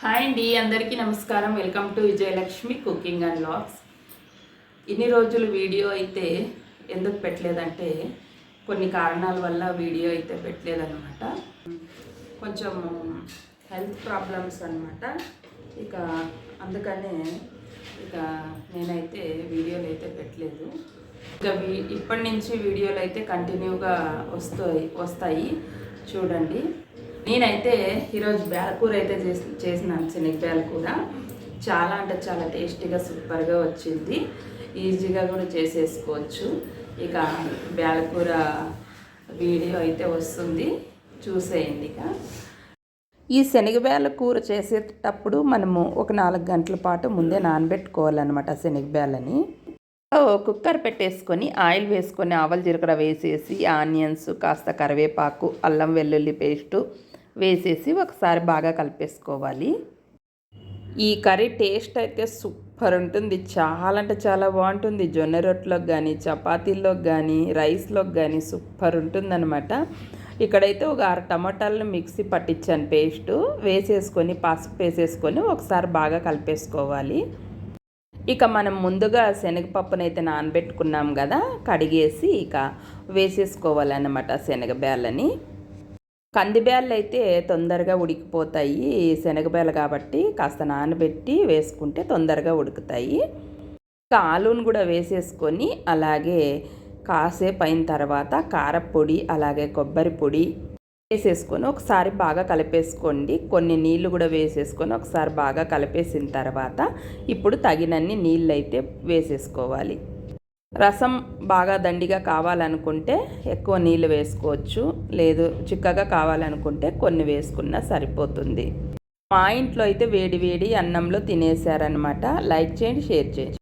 Hi అండి, అందరికీ నమస్కారం. Welcome to Vijayalakshmi cooking and vlogs. ఇన్ని రోజులు వీడియో అయితే ఎందుకు పెట్టలేదంటే కొన్ని కారణాల వల్ల వీడియో అయితే పెట్టలేదన్నమాట. కొంచెం హెల్త్ ప్రాబ్లమ్స్ అన్నమాట. ఇక అందుకనే నేనైతే వీడియోలు అయితే పెట్టలేదు. ఇక ఇప్పటి నుంచి వీడియోలు అయితే కంటిన్యూగా వస్తాయి చూడండి. నేనైతే ఈరోజు బేలకూర అయితే చేసినాను, శనగ కూర. చాలా అంటే చాలా టేస్టీగా సూపర్గా వచ్చింది. ఈజీగా కూడా చేసేసుకోవచ్చు. ఇక బేలకూర వీడియో అయితే వస్తుంది, చూసేయండి. ఇక ఈ శనగబేల కూర చేసేటప్పుడు మనము ఒక 4 గంటల పాటు ముందే నానబెట్టుకోవాలన్నమాట శనగబేలని. కుక్కర్ పెట్టేసుకొని ఆయిల్ వేసుకొని ఆవాలు జీలకర్ర వేసేసి ఆనియన్స్, కాస్త కరివేపాకు, అల్లం వెల్లుల్లి పేస్టు వేసేసి ఒకసారి బాగా కలిపేసుకోవాలి. ఈ కర్రీ టేస్ట్ అయితే సూపర్ ఉంటుంది. చాలా అంటే చాలా బాగుంటుంది. జొన్న రొట్టెలోకి కానీ, చపాతీల్లోకి కానీ, రైస్లోకి కానీ సూపర్ ఉంటుందన్నమాట. ఇక్కడైతే ఒక 6 టమాటాలను మిక్సీ పట్టించాను, పేస్టు వేసేసుకొని పసుపు వేసేసుకొని ఒకసారి బాగా కలిపేసుకోవాలి. ఇక మనం ముందుగా శనగపప్పునైతే నానబెట్టుకున్నాం కదా, కడిగేసి ఇక వేసేసుకోవాలన్నమాట శనగబేళ్ళని. కందిబేళ్ళు అయితే తొందరగా ఉడికిపోతాయి, శనగబేళ్ళ కాబట్టి కాస్త నానబెట్టి వేసుకుంటే తొందరగా ఉడుకుతాయి. ఇక ఆలూను కూడా వేసేసుకొని అలాగే కాసేపు అయిన తర్వాత కారపొడి అలాగే కొబ్బరి పొడి వేసేసుకొని ఒకసారి బాగా కలిపేసుకోండి. కొన్ని నీళ్ళు కూడా వేసేసుకొని ఒకసారి బాగా కలిపేసిన తర్వాత ఇప్పుడు తగినన్ని నీళ్ళు అయితే వేసేసుకోవాలి. రసం బాగా దండిగా కావాలనుకుంటే ఎక్కువ నీళ్ళు వేసుకోవచ్చు, లేదు చిక్కగా కావాలనుకుంటే కొన్ని వేసుకున్నా సరిపోతుంది. మా ఇంట్లో అయితే వేడి వేడి అన్నంలో తినేసారనమాట. లైక్ చేయండి, షేర్ చేయండి.